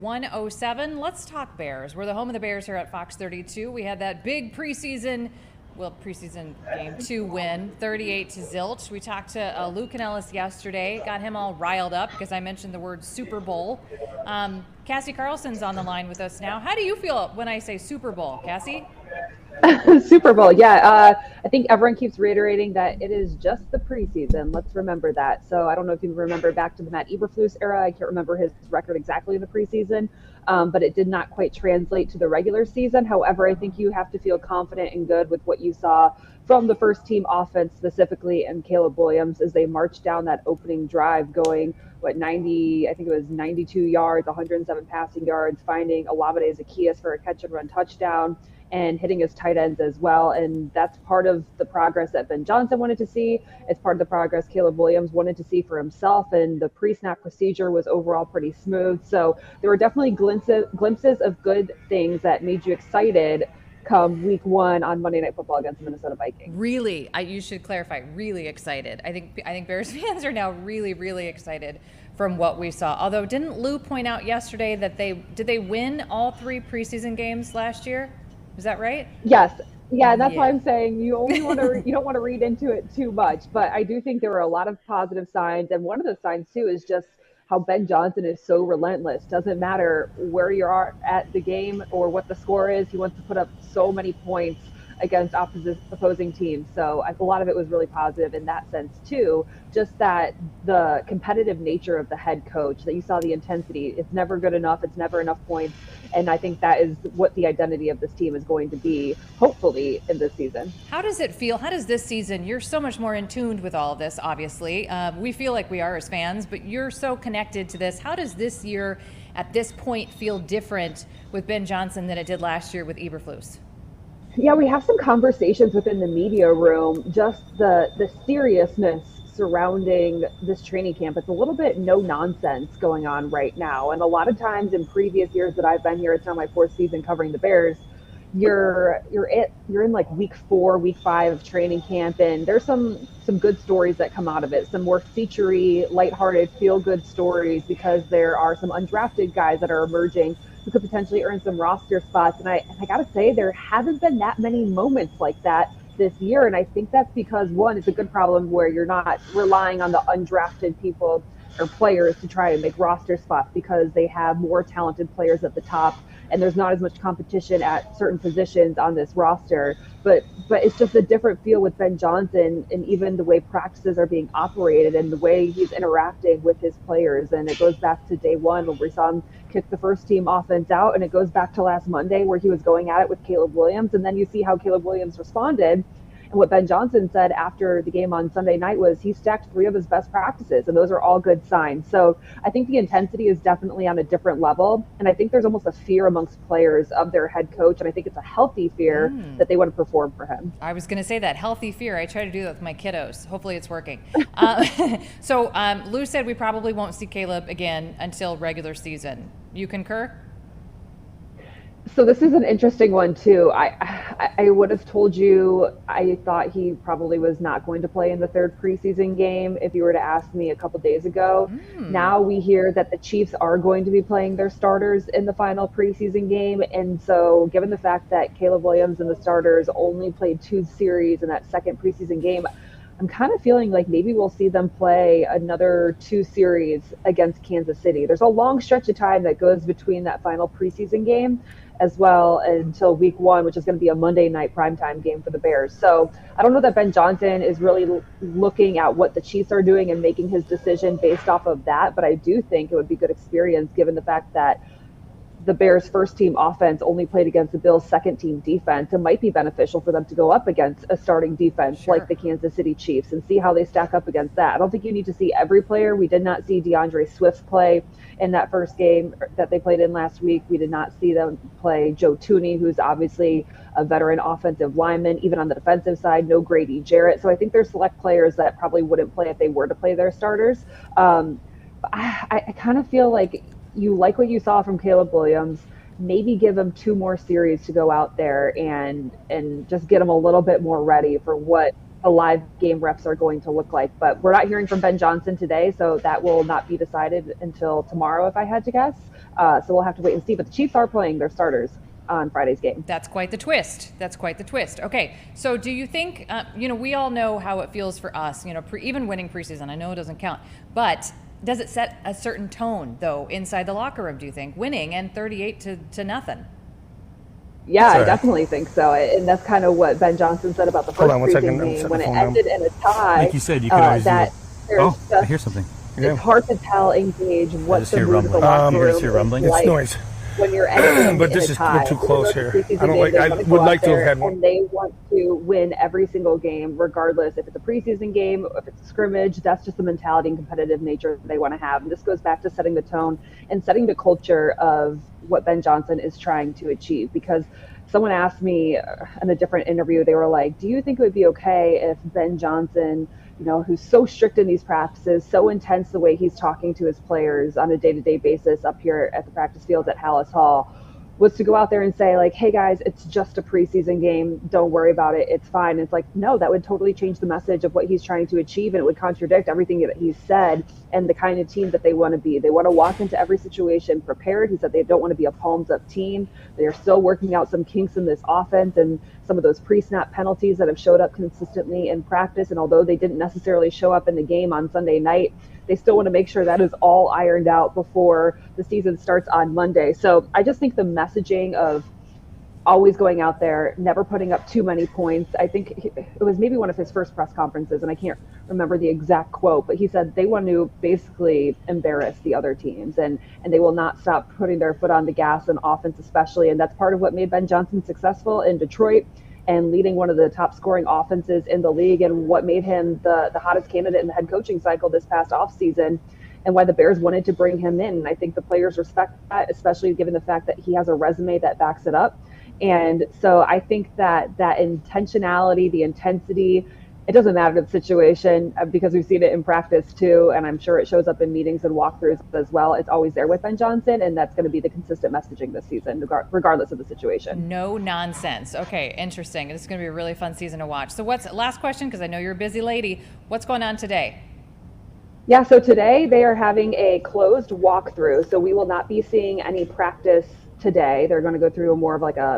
107. Let's talk Bears. We're the home of the Bears here at Fox 32. We had that big preseason game 2 win, 38-0. We talked to Luke Canellis yesterday, got him all riled up because I mentioned the word Super Bowl. Cassie Carlson's on the line with us now. How do you feel when I say Super Bowl, Cassie? Super Bowl, yeah. I think everyone keeps reiterating that it is just the preseason. Let's remember that. So I don't know if you remember back to the Matt Eberflus era. I can't remember his record exactly in the preseason, but it did not quite translate to the regular season. However, I think you have to feel confident and good with what you saw from the first team offense specifically and Caleb Williams as they marched down that opening drive going, 92 yards, 107 passing yards, finding Olamide Zaccheaus for a catch and run touchdown, and hitting his tight ends as well. And that's part of the progress that Ben Johnson wanted to see. It's part of the progress Caleb Williams wanted to see for himself. And the pre-snap procedure was overall pretty smooth. So there were definitely glimpses of good things that made you excited come week 1 on Monday Night Football against the Minnesota Vikings. Really, you should clarify, really excited. I think Bears fans are now really, really excited from what we saw. Although, didn't Lou point out yesterday that did they win all 3 preseason games last year? Is that right? Yes. Yeah, that's why I'm saying you don't want to read into it too much. But I do think there were a lot of positive signs. And one of the signs, too, is just how Ben Johnson is so relentless. Doesn't matter where you are at the game or what the score is. He wants to put up so many points against opposing teams. So a lot of it was really positive in that sense, too. Just that the competitive nature of the head coach, that you saw the intensity. It's never good enough. It's never enough points. And I think that is what the identity of this team is going to be, hopefully, in this season. How does it feel? How does this season, you're so much more in tune with all of this, obviously. We feel like we are as fans, but you're so connected to this. How does this year, at this point, feel different with Ben Johnson than it did last year with Eberflus? Yeah, we have some conversations within the media room, just the seriousness surrounding this training camp. It's a little bit no nonsense going on right now. And a lot of times in previous years that I've been here, it's now my 4th season covering the Bears, you're in like week 4, week 5 of training camp, and there's some good stories that come out of it, some more featurey, lighthearted, feel-good stories, because there are some undrafted guys that are emerging who could potentially earn some roster spots. And I gotta say, there haven't been that many moments like that this year. And I think that's because, one, it's a good problem where you're not relying on the undrafted people or players to try and make roster spots, because they have more talented players at the top and there's not as much competition at certain positions on this roster. But it's just a different feel with Ben Johnson, and even the way practices are being operated and the way he's interacting with his players. And it goes back to day 1 when we saw him kick the first team offense out, and it goes back to last Monday where he was going at it with Caleb Williams. And then you see how Caleb Williams responded. And what Ben Johnson said after the game on Sunday night was he stacked 3 of his best practices, and those are all good signs. So I think the intensity is definitely on a different level, and I think there's almost a fear amongst players of their head coach, and I think it's a healthy fear that they want to perform for him. I was going to say that, healthy fear. I try to do that with my kiddos. Hopefully it's working. So Lou said we probably won't see Caleb again until regular season. You concur? So this is an interesting one, too. I would have told you I thought he probably was not going to play in the 3rd preseason game if you were to ask me a couple days ago. Now we hear that the Chiefs are going to be playing their starters in the final preseason game. And so given the fact that Caleb Williams and the starters only played 2 series in that 2nd preseason game, I'm kind of feeling like maybe we'll see them play another 2 series against Kansas City. There's a long stretch of time that goes between that final preseason game as well until week 1, which is going to be a Monday night primetime game for the Bears. So I don't know that Ben Johnson is really looking at what the Chiefs are doing and making his decision based off of that. But I do think it would be good experience given the fact that the Bears' first team offense only played against the Bills' second team defense. It might be beneficial for them to go up against a starting defense like the Kansas City Chiefs and see how they stack up against that. I don't think you need to see every player. We did not see DeAndre Swift play in that first game that they played in last week. We did not see them play Joe Tooney, who's obviously a veteran offensive lineman. Even on the defensive side, no Grady Jarrett. So I think there's select players that probably wouldn't play if they were to play their starters. I kind of feel like you like what you saw from Caleb Williams. Maybe give him 2 more series to go out there and just get him a little bit more ready for what the live game reps are going to look like. But we're not hearing from Ben Johnson today, so that will not be decided until tomorrow, if I had to guess. So we'll have to wait and see. But the Chiefs are playing their starters on Friday's game. That's quite the twist. Okay, so do you think, we all know how it feels for us, even winning preseason. I know it doesn't count, but does it set a certain tone, though, inside the locker room, do you think? Winning and 38 to nothing. Yeah, I definitely think so. And that's kind of what Ben Johnson said about the first preseason game when it ended in a tie. Like you said, you could always that I hear something. It's hard to tell, Engage, what the mood of the locker room is rumbling. like. It's noise. When you're ending But this in a is tie. we're too close here. I don't like. They I want to would go like out to have there had one. and they want to win every single game, regardless if it's a preseason game, if it's a scrimmage. That's just the mentality and competitive nature they want to have. And this goes back to setting the tone and setting the culture of what Ben Johnson is trying to achieve. Because someone asked me in a different interview, they were like, do you think it would be okay if Ben Johnson, who's so strict in these practices, so intense the way he's talking to his players on a day-to-day basis up here at the practice fields at Hallis Hall, was to go out there and say, like, hey guys, it's just a preseason game, don't worry about it, it's fine. And it's like, no, that would totally change the message of what he's trying to achieve, and it would contradict everything that he's said and the kind of team that they want to be. They want to walk into every situation prepared. He said they don't want to be a palms up team. They are still working out some kinks in this offense and some of those pre-snap penalties that have showed up consistently in practice. And although they didn't necessarily show up in the game on Sunday night, they still want to make sure that is all ironed out before the season starts on Monday. So I just think the messaging of always going out there, never putting up too many points. I think it was maybe one of his first press conferences, and I can't remember the exact quote, but he said they want to basically embarrass the other teams, and they will not stop putting their foot on the gas on offense especially. And that's part of what made Ben Johnson successful in Detroit and leading one of the top scoring offenses in the league, and what made him the hottest candidate in the head coaching cycle this past offseason, and why the Bears wanted to bring him in. And I think the players respect that, especially given the fact that he has a resume that backs it up. And so I think that intentionality, the intensity, it doesn't matter the situation, because we've seen it in practice too, and I'm sure it shows up in meetings and walkthroughs as well. It's always there with Ben Johnson, and that's going to be the consistent messaging this season, regardless of the situation. No nonsense. Okay, interesting. It's going to be a really fun season to watch. So last question, because I know you're a busy lady. What's going on today? Yeah, so today they are having a closed walkthrough, so we will not be seeing any practice today. They're going to go through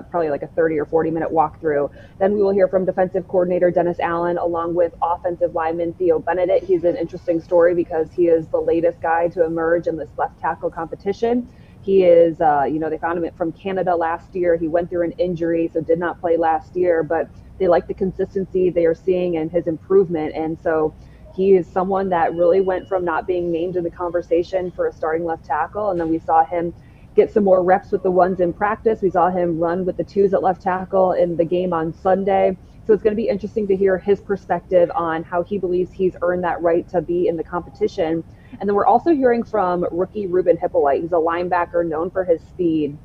probably like a 30 or 40 minute walkthrough. Then we will hear from defensive coordinator Dennis Allen along with offensive lineman Theo Benedict. He's an interesting story because he is the latest guy to emerge in this left tackle competition. He is, they found him from Canada last year. He went through an injury, so did not play last year, but they like the consistency they are seeing and his improvement. And so he is someone that really went from not being named in the conversation for a starting left tackle, and then we saw him get some more reps with the ones in practice. We saw him run with the twos at left tackle in the game on Sunday. So it's going to be interesting to hear his perspective on how he believes he's earned that right to be in the competition. And then we're also hearing from rookie Ruben Hippolyte. He's a linebacker known for his speed.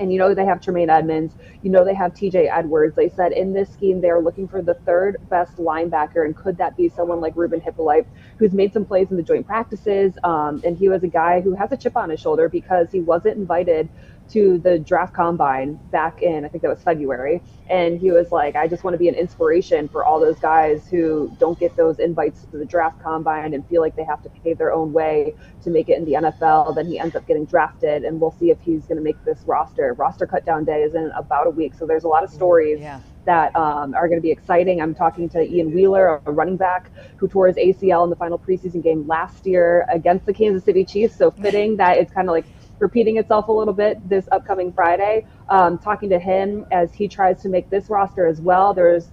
And they have Tremaine Edmonds. They have TJ Edwards. They said in this scheme, they're looking for the third best linebacker. And could that be someone like Ruben Hippolyte, who's made some plays in the joint practices? And he was a guy who has a chip on his shoulder because he wasn't invited to the draft combine back in, I think that was February. And he was like, I just want to be an inspiration for all those guys who don't get those invites to the draft combine and feel like they have to pave their own way to make it in the NFL. Then he ends up getting drafted, and we'll see if he's going to make this roster. Roster cut down day is in about a week. So there's a lot of stories that are going to be exciting. I'm talking to Ian Wheeler, a running back who tore his ACL in the final preseason game last year against the Kansas City Chiefs. So fitting that it's kind of like repeating itself a little bit this upcoming Friday. Talking to him as he tries to make this roster as well. There's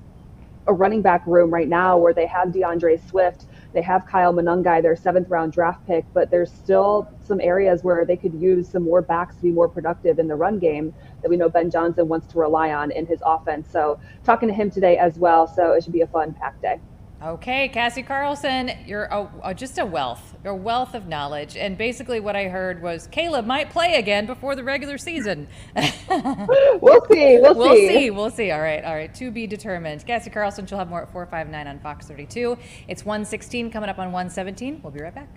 a running back room right now where they have DeAndre Swift, they have Kyle Monungai, their 7th round draft pick, but there's still some areas where they could use some more backs to be more productive in the run game that we know Ben Johnson wants to rely on in his offense. So talking to him today as well. So it should be a fun packed day. Okay, Cassie Carlson, you're just a wealth of knowledge. And basically what I heard was Caleb might play again before the regular season. We'll see. We'll see. All right. To be determined. Cassie Carlson, she'll have more at 459 on Fox 32. It's 116 coming up on 117. We'll be right back.